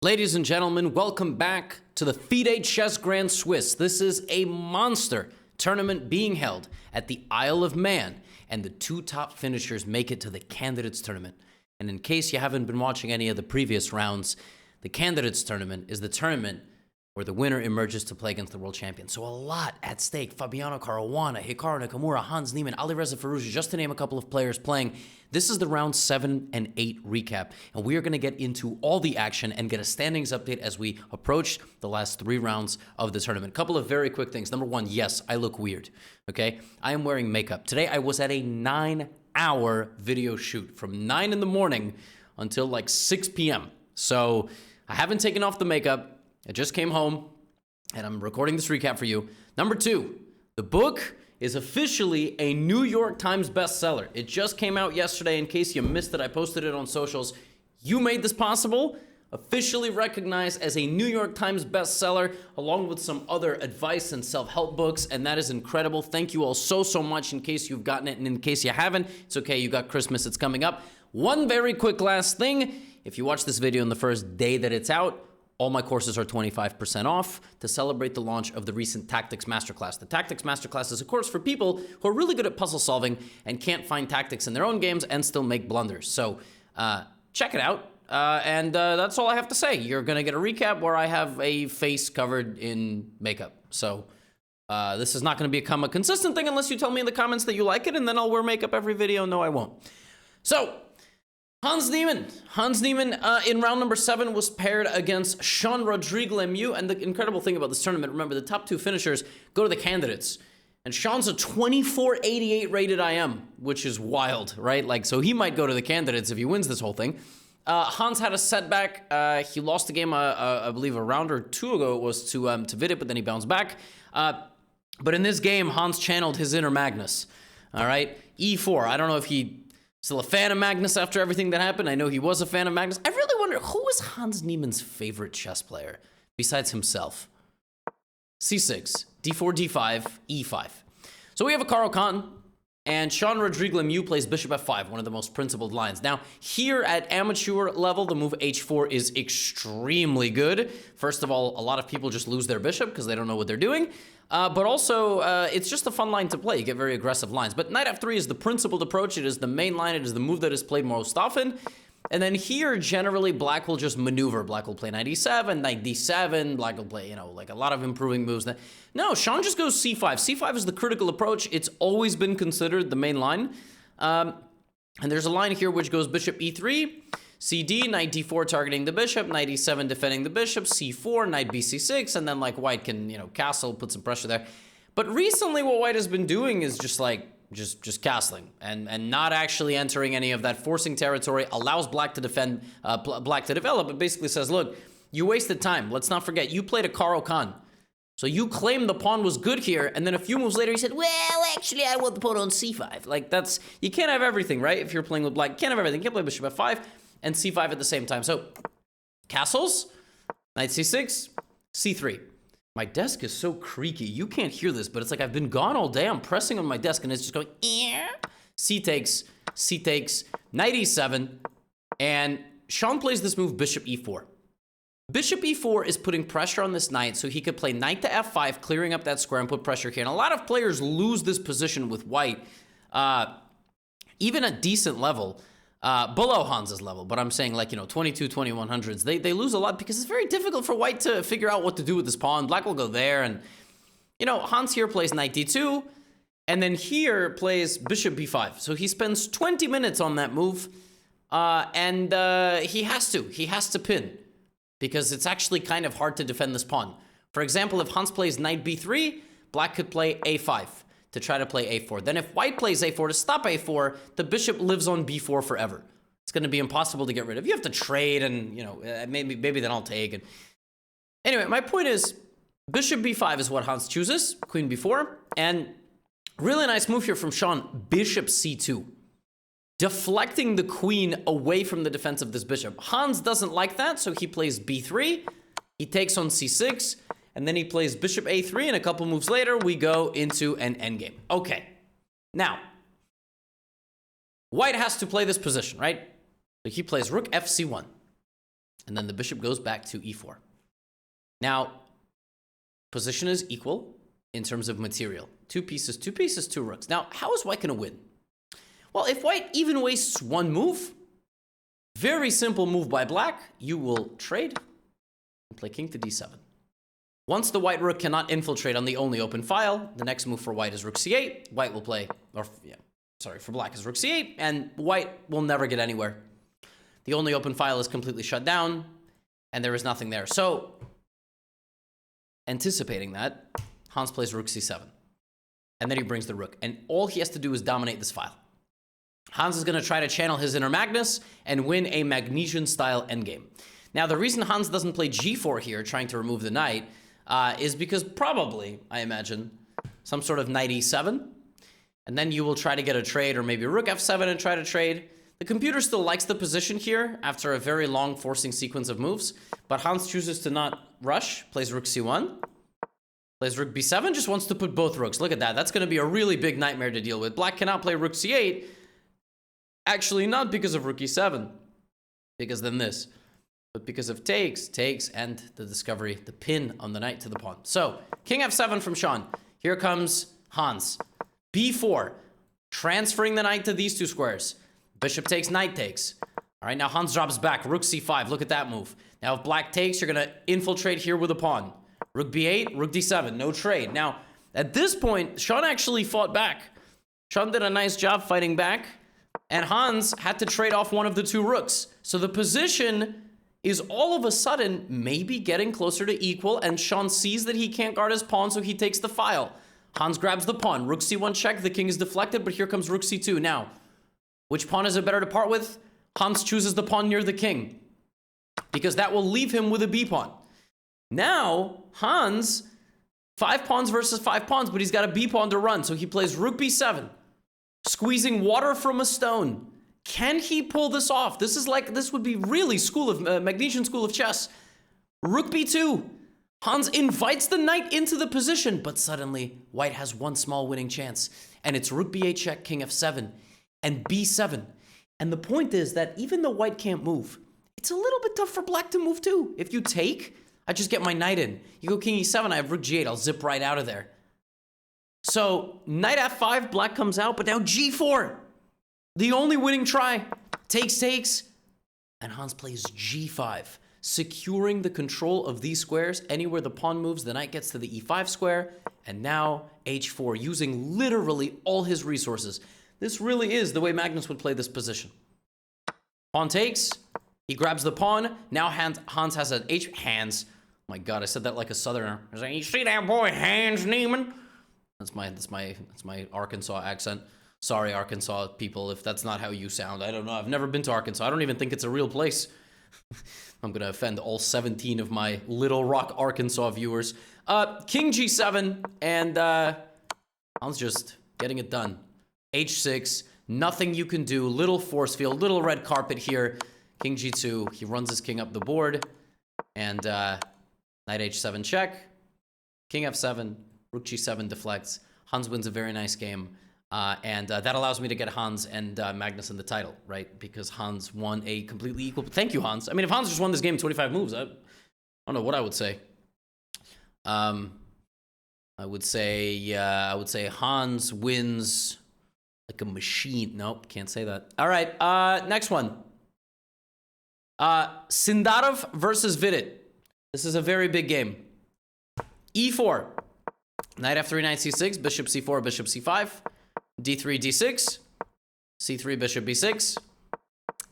Ladies and gentlemen, welcome back to the FIDE Chess Grand Swiss. This is a monster tournament being held at the Isle of Man, and the two top finishers make it to the Candidates Tournament. And in case you haven't been watching any of the previous rounds, the Candidates Tournament is the tournament where the winner emerges to play against the world champion. So a lot at stake. Fabiano Caruana, Hikaru Nakamura, Hans Niemann, Alireza Firouzja, just to name a couple of players playing. This is the round 7 and 8 recap, and we are going to get into all the action and get a standings update as we approach the last 3 rounds of the tournament. Couple of very quick things. Number 1, yes, I look weird, okay? I am wearing makeup. Today I was at a 9-hour video shoot from 9 in the morning until like 6 p.m. So I haven't taken off the makeup. I just came home, and I'm recording this recap for you. Number 2, the book is officially a New York Times bestseller. It just came out yesterday. In case you missed it, I posted it on socials. You made this possible. Officially recognized as a New York Times bestseller, along with some other advice and self-help books, and that is incredible. Thank you all so much. In case you've gotten it, and in case you haven't, it's okay. You got Christmas. It's coming up. One very quick last thing. If you watch this video on the first day that it's out, all my courses are 25% off to celebrate the launch of the recent Tactics Masterclass. The Tactics Masterclass is a course for people who are really good at puzzle solving and can't find tactics in their own games and still make blunders. So check it out. And that's all I have to say. You're going to get a recap where I have a face covered in makeup. So this is not going to become a consistent thing unless you tell me in the comments that you like it, and then I'll wear makeup every video. No, I won't. So Hans Niemann in round number 7 was paired against Sean Rodrigue-Lemieux, and the incredible thing about this tournament, remember, the top 2 finishers go to the candidates, and Sean's a 2488 rated IM, which is wild, right? Like, so he might go to the candidates if he wins this whole thing. Hans had a setback. He lost the game, I believe, a round or 2 ago. It was to Vidit, but then he bounced back. But in this game, Hans channeled his inner Magnus. All right, E4. I don't know if he still a fan of Magnus after everything that happened. I know he was a fan of Magnus. I really wonder, who was Hans Niemann's favorite chess player besides himself? C6, D4, D5, E5. So we have a Carlsen, and Sean Rodrigue-Lemieux plays bishop F5, one of the most principled lines. Now, here at amateur level, the move H4 is extremely good. First of all, a lot of people just lose their bishop because they don't know what they're doing. But also, it's just a fun line to play. You get very aggressive lines. But knight F3 is the principled approach. It is the main line. It is the move that is played most often. And then here, generally, black will just maneuver. Black will play knight E7, knight D7. Black will play, like a lot of improving moves. No, Sean just goes C5. C5 is the critical approach. It's always been considered the main line. And there's a line here which goes bishop E3, CD, knight D4 targeting the bishop, knight E7 defending the bishop, C4, knight BC6, and then like white can, castle, put some pressure there. But recently what white has been doing is just just castling and not actually entering any of that forcing territory, allows black to defend, black to develop. It basically says, look, you wasted time. Let's not forget, you played a Carlsen. So you claimed the pawn was good here, and then a few moves later, you said, well, actually, I want the pawn on C5. Like, you can't have everything, right? If you're playing with black, you can't have everything. You can't play bishop F5 and C5 at the same time. So, castles, knight C6, C3. My desk is so creaky. You can't hear this, but it's like I've been gone all day. I'm pressing on my desk, and it's just going, C takes, knight E7, and Sean plays this move, bishop E4. Bishop E4 is putting pressure on this knight, so he could play knight to F5, clearing up that square and put pressure here. And a lot of players lose this position with white, even at decent level, below Hans's level. But I'm saying 22, 2100s, they lose a lot because it's very difficult for white to figure out what to do with this pawn. Black will go there, and Hans here plays knight D2, and then here plays bishop B5. So he spends 20 minutes on that move, and he has to pin, because it's actually kind of hard to defend this pawn. For example, if Hans plays knight B3, black could play A5 to try to play A4. Then if white plays A4 to stop A4, the bishop lives on B4 forever. It's going to be impossible to get rid of. You have to trade, and maybe then I'll take it. Anyway, my point is, bishop B5 is what Hans chooses, queen B4, and really nice move here from Sean, bishop C2. Deflecting the queen away from the defense of this bishop. Hans doesn't like that, so he plays B3. He takes on C6, and then he plays bishop A3, and a couple moves later, we go into an endgame. Okay, now, white has to play this position, right? So he plays rook FC1. And then the bishop goes back to e4. Now, position is equal in terms of material. Two pieces, two rooks. Now, how is white going to win? Well, if white even wastes one move, very simple move by black, you will trade and play king to d7. Once the white rook cannot infiltrate on the only open file, the next move for white is rook c8. White will play, for black is rook c8, and white will never get anywhere. The only open file is completely shut down, and there is nothing there. So, anticipating that, Hans plays rook c7. And then he brings the rook. And all he has to do is dominate this file. Hans is going to try to channel his inner Magnus and win a Magnesian-style endgame. Now, the reason Hans doesn't play g4 here, trying to remove the knight, is because probably, I imagine, some sort of knight e7. And then you will try to get a trade, or maybe rook f7 and try to trade. The computer still likes the position here after a very long forcing sequence of moves. But Hans chooses to not rush, plays rook c1. Plays rook b7, just wants to put both rooks. Look at that. That's going to be a really big nightmare to deal with. Black cannot play rook c8. Actually, not because of rook e7. Because then this. But because of takes, and the discovery, the pin on the knight to the pawn. So, king f7 from Sean. Here comes Hans. b4. Transferring the knight to these two squares. Bishop takes, knight takes. All right, now Hans drops back. Rook c5. Look at that move. Now, if black takes, you're going to infiltrate here with a pawn. Rook b8, rook d7, no trade. Now, at this point, Sean actually fought back. Sean did a nice job fighting back, and Hans had to trade off one of the two rooks. So the position is all of a sudden maybe getting closer to equal, and Sean sees that he can't guard his pawn, so he takes the file. Hans grabs the pawn. Rook c1 check, the king is deflected, but here comes rook c2. Now, which pawn is it better to part with? Hans chooses the pawn near the king, because that will leave him with a b pawn. Now, Hans, 5 pawns versus 5 pawns, but he's got a b pawn to run, so he plays rook b7, squeezing water from a stone. Can he pull this off? This would be really Magnesian school of chess. Rook b2. Hans invites the knight into the position, but suddenly, white has one small winning chance, and it's rook b8 check, king f7, and b7. And the point is that even though white can't move, it's a little bit tough for black to move too. If you take, I just get my knight in. You go king e7, I have rook g8. I'll zip right out of there. So, knight f5, black comes out, but now g4. The only winning try. Takes, and Hans plays g5, securing the control of these squares. Anywhere the pawn moves, the knight gets to the e5 square, and now h4, using literally all his resources. This really is the way Magnus would play this position. Pawn takes. He grabs the pawn. Now Hans has an Hans. Oh my God, I said that like a southerner. I was like, you see that boy, Hans Niemann? That's my Arkansas accent. Sorry, Arkansas people, if that's not how you sound. I don't know. I've never been to Arkansas. I don't even think it's a real place. I'm going to offend all 17 of my Little Rock, Arkansas viewers. King g7, and Hans just getting it done. h6, nothing you can do. Little force field, little red carpet here. King g2, he runs his king up the board, and knight h7 check, king f7, rook g7 deflects. Hans wins a very nice game, and that allows me to get Hans and Magnus in the title, right? Because Hans won a completely equal... Thank you, Hans. I mean, if Hans just won this game in 25 moves, I don't know what I would say. I would say Hans wins like a machine. Nope, can't say that. All right, next one. Sindarov versus Vidit. This is a very big game. e4. Knight f3, knight c6, bishop c4, bishop c5, d3, d6, c3, bishop b6,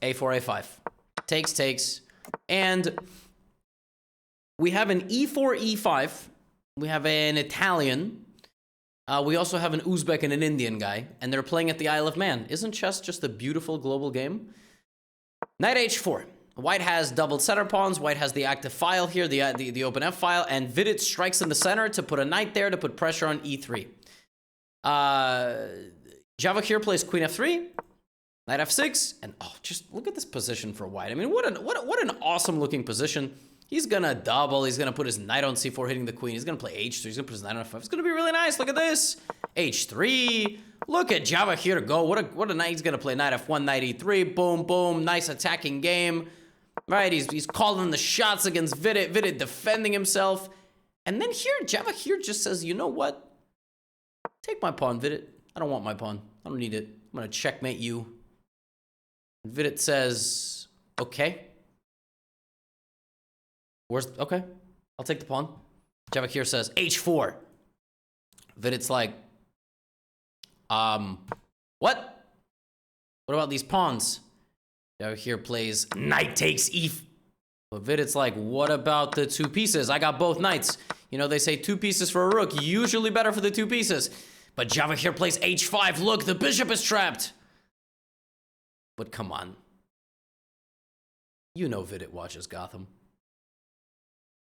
a4, a5. Takes. And we have an e4, e5. We have an Italian. We also have an Uzbek and an Indian guy. And they're playing at the Isle of Man. Isn't chess just a beautiful global game? Knight h4. White has doubled center pawns. White has the active file here, the open F file, and Vidit strikes in the center to put a knight there to put pressure on e3. Java here plays queen f3, knight f6, and oh, just look at this position for white. I mean, what an awesome looking position. He's gonna double. He's gonna put his knight on c4, hitting the queen. He's gonna play h3. He's gonna put his knight on f5. It's gonna be really nice. Look at this. h3. Look at Java here to go. What a knight. He's gonna play knight f1, knight e3. Boom, boom. Nice attacking game. Right, he's calling the shots against Vidit. Vidit defending himself. And then here, Javahir just says, you know what? Take my pawn, Vidit. I don't want my pawn. I don't need it. I'm going to checkmate you. Vidit says, okay. Okay, I'll take the pawn. Javahir says, h4. Vidit's like, what? What about these pawns? Javahir plays knight takes e4. But Vidit's like, what about the 2 pieces? I got both knights. You know, they say 2 pieces for a rook, usually better for the 2 pieces. But Javahir plays h5. Look, the bishop is trapped. But come on. You know Vidit watches Gotham.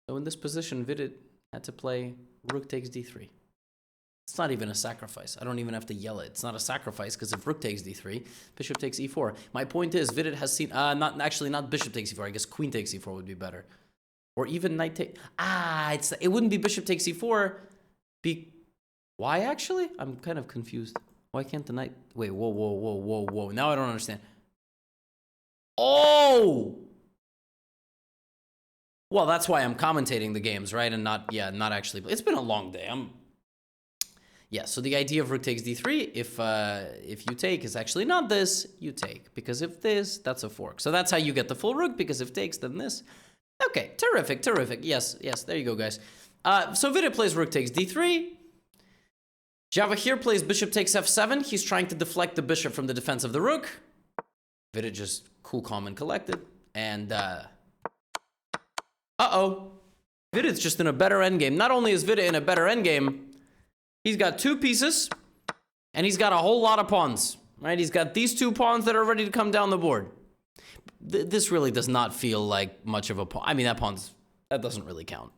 So in this position, Vidit had to play rook takes d3. It's not even a sacrifice. I don't even have to yell it. It's not a sacrifice because if rook takes d3, bishop takes e4. My point is, Vidit has seen, not bishop takes e4. I guess queen takes e4 would be better. Or even knight take, it wouldn't be bishop takes e4. Why actually? I'm kind of confused. Why can't the knight, wait, whoa. Now I don't understand. Oh! Well, that's why I'm commentating the games, right? And not actually. It's been a long day. Yeah, so the idea of rook takes d3, if you take is actually not this, you take. Because if this, that's a fork. So that's how you get the full rook, because if takes, then this. Okay, terrific. Yes, there you go, guys. So Vidit plays rook takes d3. Javahir plays bishop takes f7. He's trying to deflect the bishop from the defense of the rook. Vidit just cool, calm, and collected. And, uh-oh. Vidit's just in a better endgame. Not only is Vidit in a better endgame, he's got 2 pieces, and he's got a whole lot of pawns, right? He's got these 2 pawns that are ready to come down the board. This really does not feel like much of a pawn. I mean, that doesn't really count.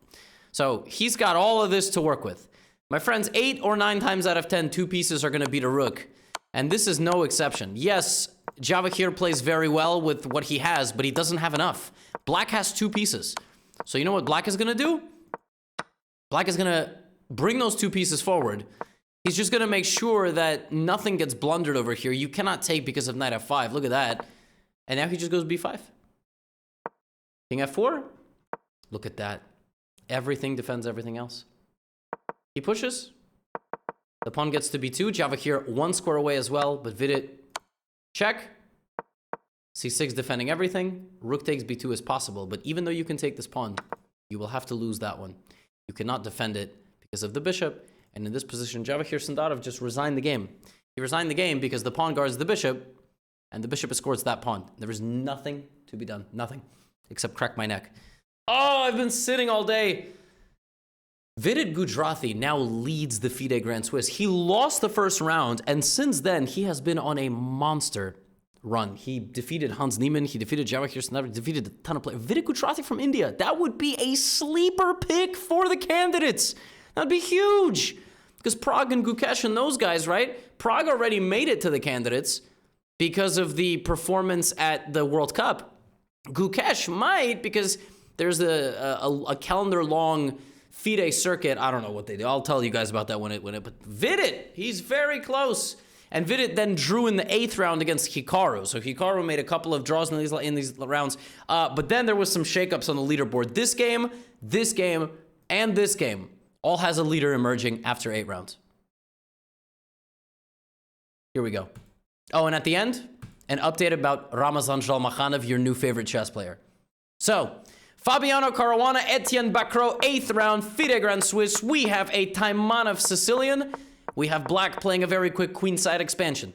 So he's got all of this to work with. My friends, 8 or 9 times out of 10, 2 pieces are going to beat a rook. And this is no exception. Yes, Javahir plays very well with what he has, but he doesn't have enough. Black has 2 pieces. So you know what Black is going to do? Black is going to bring those 2 pieces forward. He's just going to make sure that nothing gets blundered over here. You cannot take because of knight f5. Look at that. And now he just goes b5. King f4. Look at that. Everything defends everything else. He pushes. The pawn gets to b2. Javahir 1 square away as well, but Vidit check. c6 defending everything. Rook takes b2 is possible, but even though you can take this pawn, you will have to lose that one. You cannot defend it because of the bishop. And in this position, Javahir Sandarov just resigned the game. He resigned the game because the pawn guards the bishop, and the bishop escorts that pawn. There is nothing to be done. Nothing. Except crack my neck. Oh, I've been sitting all day. Vidit Gujarati now leads the FIDE Grand Swiss. He lost the first round, and since then, he has been on a monster run. He defeated Hans Niemann. He defeated Javahir Sandarov. Defeated a ton of players. Vidit Gujarati from India. That would be a sleeper pick for the candidates. That'd be huge. Because Prague and Gukesh and those guys, right? Prague already made it to the candidates because of the performance at the World Cup. Gukesh might because there's a calendar-long FIDE circuit. I don't know what they do. I'll tell you guys about that when it. But Vidit, he's very close. And Vidit then drew in the 8th round against Hikaru. So Hikaru made a couple of draws in these rounds. But then there was some shakeups on the leaderboard. This game, and this game all has a leader emerging after 8 rounds. Here we go. Oh, and at the end, an update about Ramazan Zhalmakhanov, your new favorite chess player. So, Fabiano Caruana, Etienne Bacrot, 8th round, FIDE Grand Swiss. We have a Taimanov Sicilian. We have Black playing a very quick queenside expansion.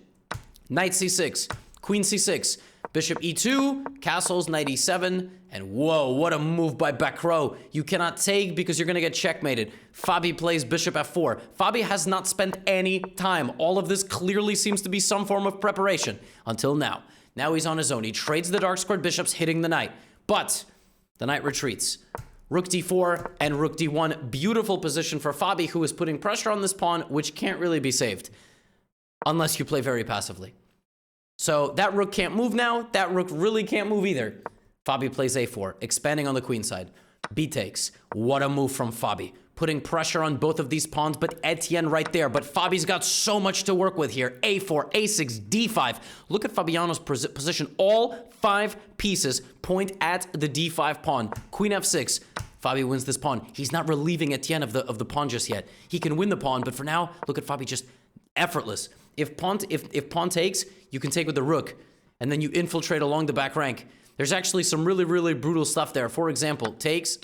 Knight c6, queen c6, bishop e2, castles, knight e7, and whoa, what a move by Bacrot. You cannot take because you're going to get checkmated. Fabi plays bishop f4. Fabi has not spent any time. All of this clearly seems to be some form of preparation until now. Now he's on his own. He trades the dark squared bishops, hitting the knight. But the knight retreats. Rook d4 and rook d1. Beautiful position for Fabi, who is putting pressure on this pawn, which can't really be saved unless you play very passively. So that rook can't move now. That rook really can't move either. Fabi plays a4, expanding on the queen side. B takes. What a move from Fabi. putting pressure on both of these pawns, but Etienne right there. But Fabi's got so much to work with here. A4, A6, D5. Look at Fabiano's position. All 5 pieces point at the D5 pawn. Queen F6. Fabi wins this pawn. He's not relieving Etienne of the pawn just yet. He can win the pawn, but for now, look at Fabi, just effortless. If pawn takes, you can take with the rook, and then you infiltrate along the back rank. There's actually some really, really brutal stuff there. For example, takes,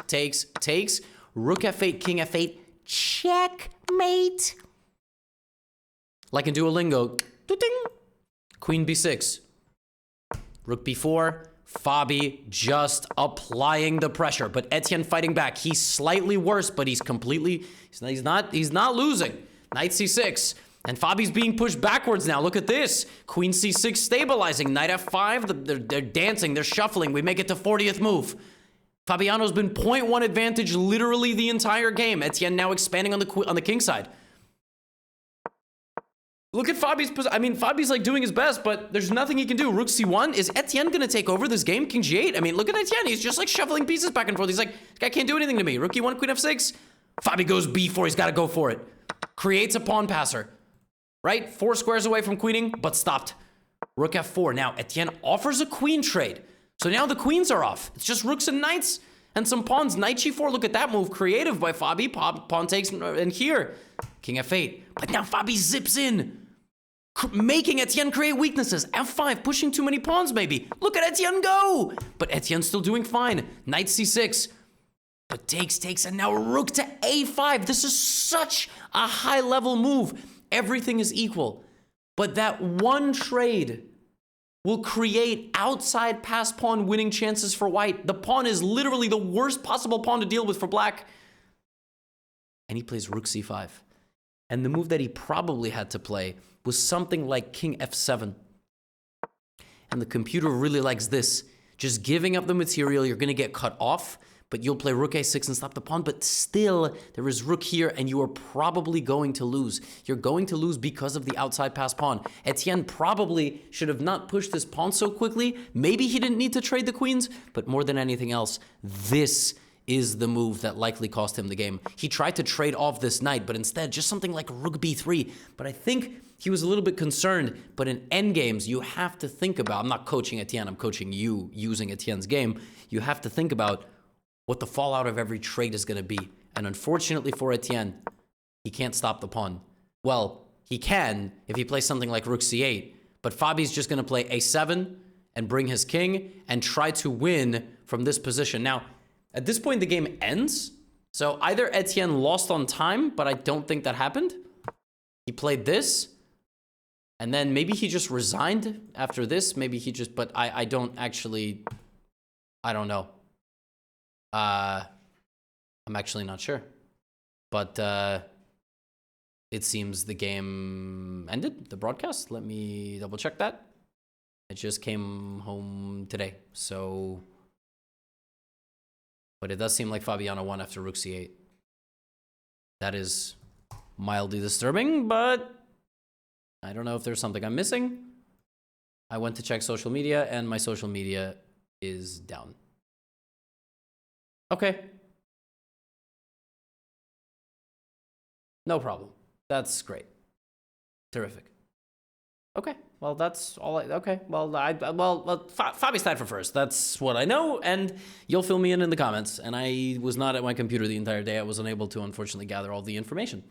rook F8, king F8, checkmate. Like in Duolingo, queen B6, rook B4, Fabi just applying the pressure, but Etienne fighting back. He's slightly worse, but he's not losing. Knight C6. And Fabi's being pushed backwards now. Look at this. Queen C6 stabilizing. Knight F5. They're dancing. They're shuffling. We make it to 40th move. Fabiano's been 0.1 advantage literally the entire game. Etienne now expanding on the king side. Look at Fabi's position. I mean, Fabi's like doing his best, but there's nothing he can do. Rook C1. Is Etienne going to take over this game? King G8. I mean, look at Etienne. He's just like shuffling pieces back and forth. He's like, this guy can't do anything to me. Rook E1, Queen F6. Fabi goes B4. He's got to go for it. Creates a pawn passer. Right? 4 squares away from queening, but stopped. Rook F4. Now, Etienne offers a queen trade. So now the queens are off. It's just rooks and knights and some pawns. Knight G4. Look at that move. Creative by Fabi. Pawn takes, and here, king F8. But now Fabi zips in, making Etienne create weaknesses. F5, pushing too many pawns maybe. Look at Etienne go! But Etienne's still doing fine. Knight C6. But takes, and now rook to A5. This is such a high-level move. Everything is equal, but that one trade will create outside pass pawn winning chances for white. The pawn is literally the worst possible pawn to deal with for black. And he plays rook C5. And the move that he probably had to play was something like king F7. And the computer really likes this. Just giving up the material, you're going to get cut off, but you'll play rook A6 and stop the pawn, but still, there is rook here, and you are probably going to lose. You're going to lose because of the outside pass pawn. Etienne probably should have not pushed this pawn so quickly. Maybe he didn't need to trade the queens, but more than anything else, this is the move that likely cost him the game. He tried to trade off this knight, but instead, just something like rook B3. But I think he was a little bit concerned, but in endgames, you have to think about, I'm not coaching Etienne, I'm coaching you using Etienne's game. You have to think about what the fallout of every trade is going to be. And unfortunately for Etienne, he can't stop the pawn. Well, he can if he plays something like rook C8, but Fabi's just going to play A7 and bring his king and try to win from this position. Now, at this point, the game ends. So either Etienne lost on time, but I don't think that happened. He played this, and then maybe he just resigned after this. Maybe he just, but I don't know. I'm actually not sure, but it seems the game ended, the broadcast. Let me double check that. It just came home today, so, but it does seem like Fabiano won after rook C8. That is mildly disturbing, but I don't know if there's something I'm missing. I went to check social media, and my social media is down. Okay. No problem. That's great. Terrific. Okay. Well, that's all okay. Well, Fabi's tied for first. That's what I know, and you'll fill me in the comments. And I was not at my computer the entire day. I was unable to, unfortunately, gather all the information.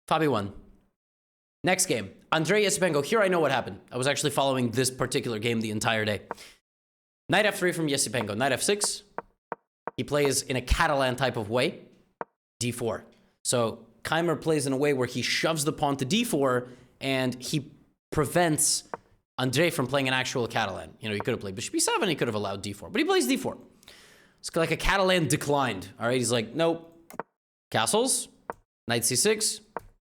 Fabi won. Next game. Andrei Esipenko. Here I know what happened. I was actually following this particular game the entire day. Knight F3 from Esipenko. Knight F6. He plays in a Catalan type of way, D4. So Keymer plays in a way where he shoves the pawn to D4, and he prevents Andrei from playing an actual Catalan. You know, he could have played bishop B7, he could have allowed D4, but he plays D4. It's like a Catalan declined, all right? He's like, nope. Castles, knight C6,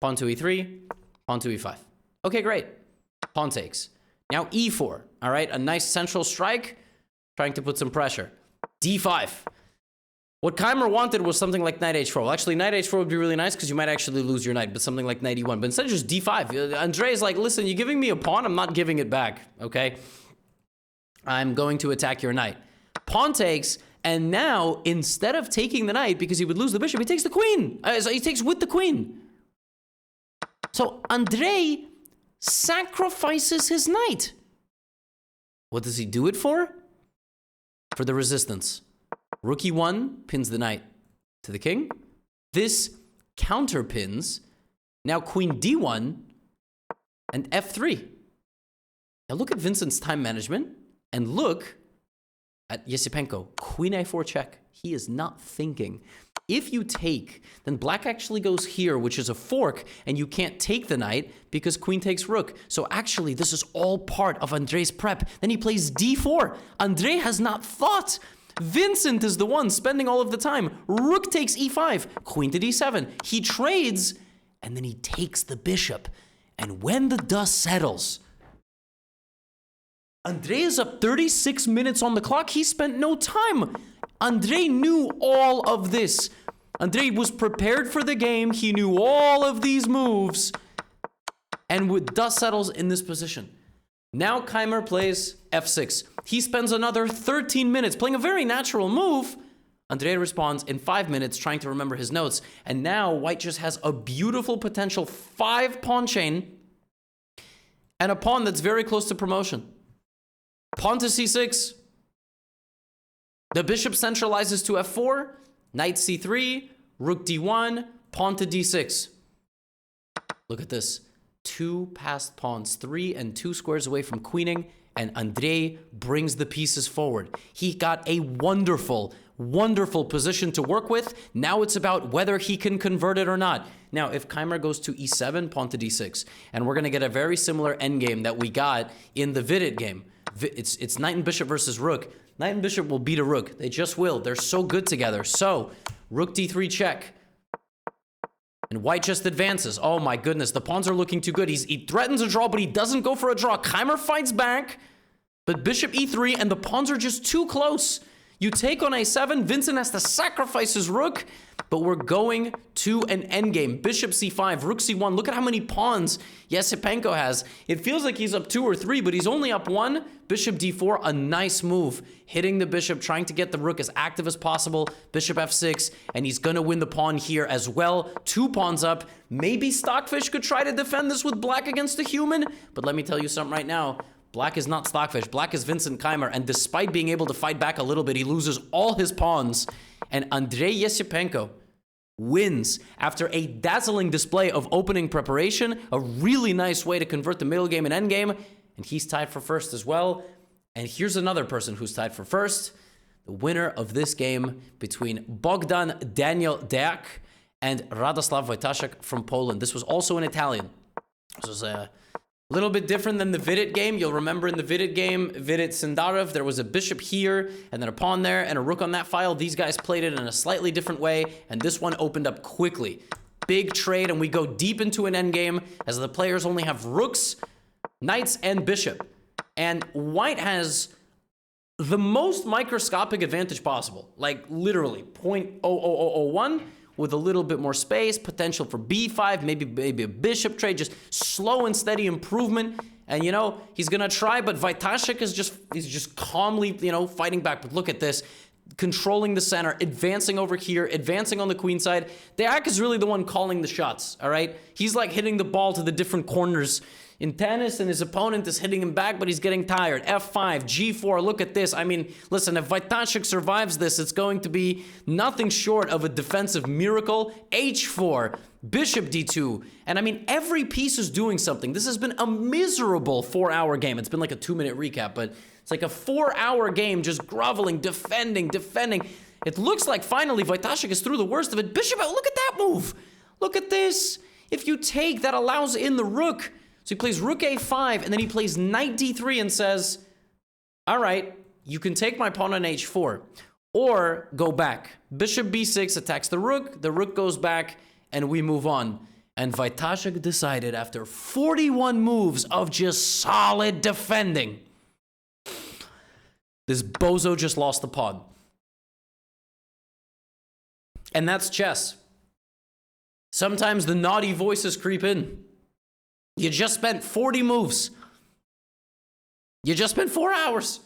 pawn to E3, pawn to E5. Okay, great. Pawn takes. Now E4, all right? A nice central strike, trying to put some pressure. D5. What Keymer wanted was something like knight h4. Well, actually, knight h4 would be really nice because you might actually lose your knight, but something like knight e1. But instead of just d5, Andrei is like, listen, you're giving me a pawn, I'm not giving it back, okay? I'm going to attack your knight. Pawn takes, And now, instead of taking the knight, because he would lose the bishop, he takes the queen. So he takes with the queen. So Andrei sacrifices his knight. What does he do it for? For the resistance. Rook e1 pins the knight to the king. This counter pins. Now queen d1 and f3. Now look at Vincent's time management and look at Esipenko. Queen a4 check. He is not thinking. If you take, then black actually goes here, which is a fork, and you can't take the knight because queen takes rook. So actually, this is all part of Andrei's prep. Then he plays d4. Andrei has not thought. Vincent is the one spending all of the time. Rook takes e5, queen to d7. He trades, and then he takes the bishop. And when the dust settles, Andrei is up 36 minutes on the clock. He spent no time. Andrei knew all of this. Andrei was prepared for the game. He knew all of these moves. And with dust settles in this position. Now Keymer plays f6. He spends another 13 minutes playing a very natural move. Andrei responds in 5 minutes trying to remember his notes. And now white just has a beautiful potential 5-pawn chain and a pawn that's very close to promotion. Pawn to c6. The bishop centralizes to f4. Knight c3. Rook d1. Pawn to d6. Look at this. 2 passed pawns, 3 and 2 squares away from queening, and Andrei brings the pieces forward. He got a wonderful, wonderful position to work with. Now it's about whether he can convert it or not. Now, if Keymer goes to e7, pawn to d6, and we're going to get a very similar endgame that we got in the Vidit game. It's knight and bishop versus rook. Knight and bishop will beat a rook. They just will. They're so good together. So, rook d3 check. And white just advances. Oh my goodness, the pawns are looking too good. He threatens a draw, but he doesn't go for a draw. Keymer fights back, but bishop e3, and the pawns are just too close. You take on a7, Vincent has to sacrifice his rook, but we're going to an endgame. Bishop c5, rook c1. Look at how many pawns Esipenko has. It feels like he's up 2 or 3, but he's only up 1. Bishop d4, a nice move. Hitting the bishop, trying to get the rook as active as possible. Bishop f6, and he's going to win the pawn here as well. 2 pawns up. Maybe Stockfish could try to defend this with black against a human, but let me tell you something right now. Black is not Stockfish. Black is Vincent Keymer, and despite being able to fight back a little bit, he loses all his pawns. And Andrei Esipenko wins after a dazzling display of opening preparation, a really nice way to convert the middle game and end game, and he's tied for first as well. And here's another person who's tied for first, the winner of this game between Bogdan Daniel Deac and Radoslav Wojtaszek from Poland. This was also in Italian. This was a little bit different than the Vidit game. You'll remember in the Vidit game, Vidit Sindarov, there was a bishop here, and then a pawn there, and a rook on that file. These guys played it in a slightly different way, and this one opened up quickly. Big trade, and we go deep into an endgame, as the players only have rooks, knights, and bishop. And white has the most microscopic advantage possible. Like, literally, 0.00001, with a little bit more space, potential for b5, maybe a bishop trade, just slow and steady improvement. And, you know, he's going to try, but Wojtaszek is just calmly, you know, fighting back. But look at this, controlling the center, advancing over here, advancing on the queen side. Deac is really the one calling the shots, all right? He's like hitting the ball to the different corners in tennis, and his opponent is hitting him back, but he's getting tired. F5, G4, look at this. I mean, listen, if Wojtaszek survives this, it's going to be nothing short of a defensive miracle. H4, Bishop D2, and I mean, every piece is doing something. This has been a miserable 4-hour game. It's been like a 2-minute recap, but it's like a 4-hour game just groveling, defending. It looks like finally Wojtaszek is through the worst of it. Bishop out, look at that move. Look at this. If you take, that allows in the rook. So he plays rook a5, and then he plays knight d3 and says, all right, you can take my pawn on h4, or go back. Bishop b6 attacks the rook goes back, and we move on. And Wojtaszek decided after 41 moves of just solid defending, this bozo just lost the pawn. And that's chess. Sometimes the naughty voices creep in. You just spent 40 moves. You just spent 4 hours.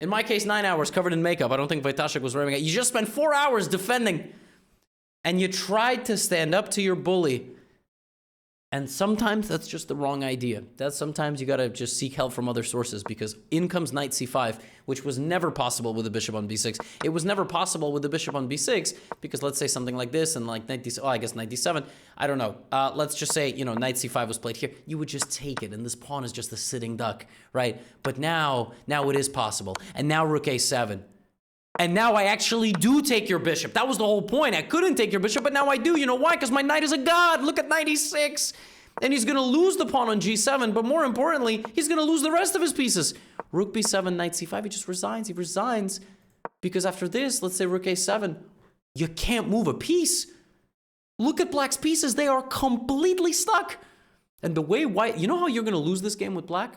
In my case, 9 hours covered in makeup. I don't think Wojtaszek was wearing it. You just spent 4 hours defending. And you tried to stand up to your bully. And sometimes that's just the wrong idea. Sometimes you got to just seek help from other sources, because in comes knight c5, which was never possible with the bishop on b6. It was never possible with the bishop on b6 because let's say something like this and like knight d7. Oh, I guess knight d7. I don't know. Let's just say, knight c5 was played here. You would just take it, and this pawn is just a sitting duck, right? But now it is possible. And now rook a7. And now I actually do take your bishop. That was the whole point. I couldn't take your bishop, but now I do. You know why? Because my knight is a god. Look at knight e6. And he's going to lose the pawn on g7, but more importantly, he's going to lose the rest of his pieces. Rook b7, knight c5, he just resigns. He resigns because after this, let's say rook a7, you can't move a piece. Look at black's pieces. They are completely stuck. And the way white, you know how you're going to lose this game with black?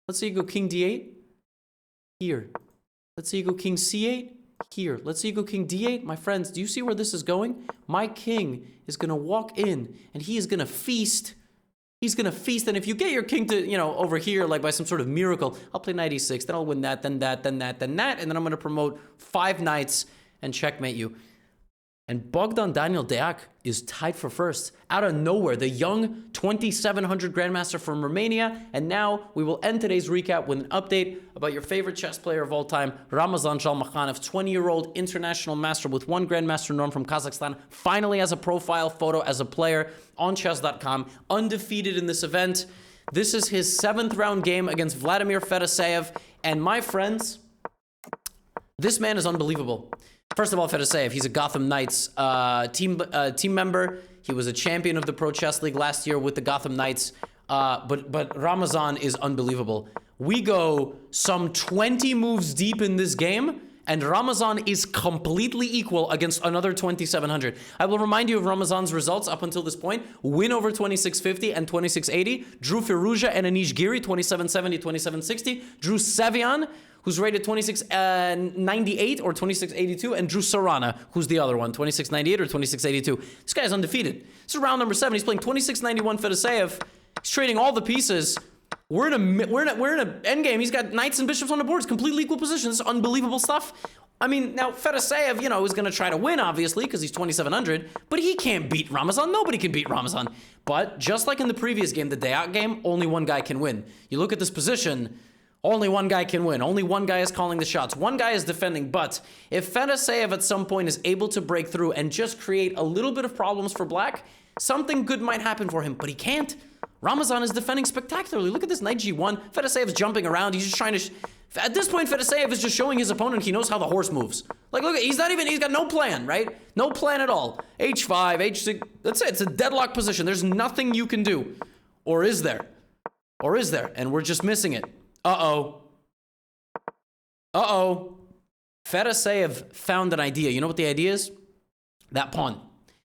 Let's say you go king d8 here. Let's say you go king c8 here. Let's say you go king d8. My friends, do you see where this is going? My king is going to walk in and he is going to feast. He's going to feast. And if you get your king to, over here, like by some sort of miracle, I'll play knight e6, then I'll win that, then that, then that, then that. And then I'm going to promote 5 knights and checkmate you. And Bogdan Daniel Deac is tied for first. Out of nowhere, the young 2700 Grandmaster from Romania. And now we will end today's recap with an update about your favorite chess player of all time, Ramazan Zhalmakhanov, 20-year-old international master with 1 Grandmaster norm from Kazakhstan, finally has a profile photo as a player on chess.com, undefeated in this event. This is his 7th round game against Vladimir Fedoseev. And my friends, this man is unbelievable. First of all, Fedoseev, he's a Gotham Knights team member. He was a champion of the Pro Chess League last year with the Gotham Knights. But Ramazan is unbelievable. We go some 20 moves deep in this game, and Ramazan is completely equal against another 2700. I will remind you of Ramazan's results up until this point. Win over 2650 and 2680. Drew Firouzja and Anish Giri, 2770, 2760. Drew Sevian, who's rated 2698 or 2682, and Drew Sarana, who's the other one, 2698 or 2682. This guy's undefeated. This is round number 7. He's playing 2691 Fedoseev. He's trading all the pieces. We're in a endgame. He's got knights and bishops on the board. It's completely equal position. This is unbelievable stuff. I mean, now Fedoseev, is going to try to win, obviously, because he's 2700, but he can't beat Ramazan. Nobody can beat Ramazan. But just like in the previous game, the Deac game, only one guy can win. You look at this position, only one guy can win. Only one guy is calling the shots. One guy is defending. But if Fedoseev at some point is able to break through and just create a little bit of problems for black, something good might happen for him. But he can't. Ramazan is defending spectacularly. Look at this knight g1. Fedoseev's jumping around. He's just trying to... At this point, Fedoseev is just showing his opponent he knows how the horse moves. Like, look, he's got no plan, right? No plan at all. h5, h6. That's it. It's a deadlock position. There's nothing you can do. Or is there? Or is there? And we're just missing it. Uh-oh. Uh-oh. Fedoseev found an idea. You know what the idea is? That pawn.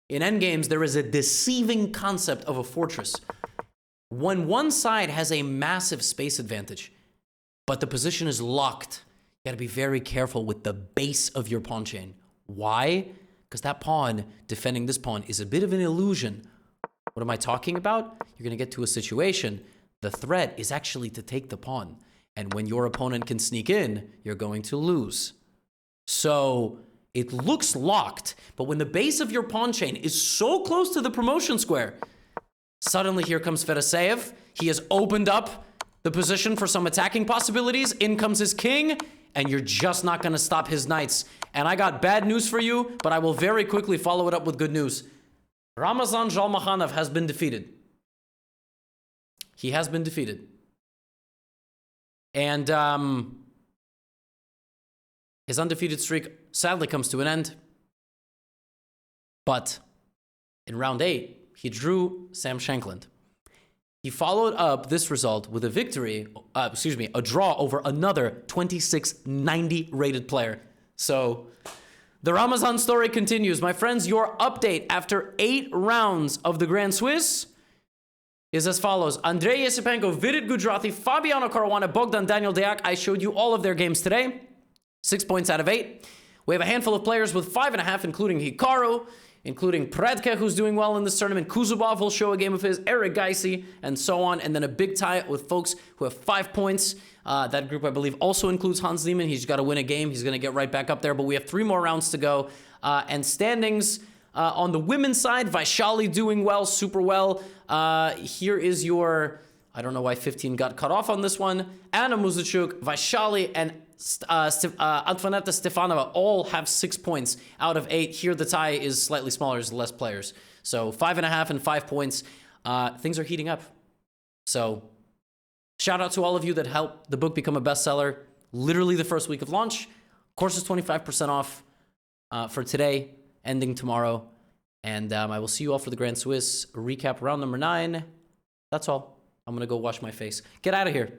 In endgames, there is a deceiving concept of a fortress. When one side has a massive space advantage, but the position is locked, you got to be very careful with the base of your pawn chain. Why? Because that pawn, defending this pawn, is a bit of an illusion. What am I talking about? You're going to get to a situation. The threat is actually to take the pawn. And when your opponent can sneak in, you're going to lose. So it looks locked, but when the base of your pawn chain is so close to the promotion square, suddenly here comes Fedoseev. He has opened up the position for some attacking possibilities. In comes his king, and you're just not going to stop his knights. And I got bad news for you, but I will very quickly follow it up with good news. Ramazan Zhalmakhanov has been defeated. He has been defeated. And his undefeated streak sadly comes to an end. But in round 8, he drew Sam Shankland. He followed up this result with a victory, a draw over another 2690 rated player. So the Ramazan story continues. My friends, your update after 8 rounds of the Grand Swiss is as follows. Andrei Esipenko, Vidit Gujarati, Fabiano Caruana, Bogdan Daniel Deac. I showed you all of their games today. 6 points out of 8. We have a handful of players with 5.5, including Hikaru. including Predke, who's doing well in this tournament. Kuzubov will show a game of his, Eric Geisy, and so on. And then a big tie with folks who have 5 points. That group, I believe, also includes Hans Niemann. He's got to win a game. He's going to get right back up there. But we have 3 more rounds to go. And standings on the women's side, Vaishali doing well, super well. Here is your... I don't know why 15 got cut off on this one. Anna Muzichuk, Vaishali, and Antoaneta Stefanova all have 6 points out of 8. Here the tie is slightly smaller, there's less players. So 5.5 and 5 points. Things are heating up. So shout out to all of you that helped the book become a bestseller. Literally the first week of launch. Course is 25% off for today, ending tomorrow. And I will see you all for the Grand Swiss recap round number 9. That's all. I'm going to go wash my face. Get out of here.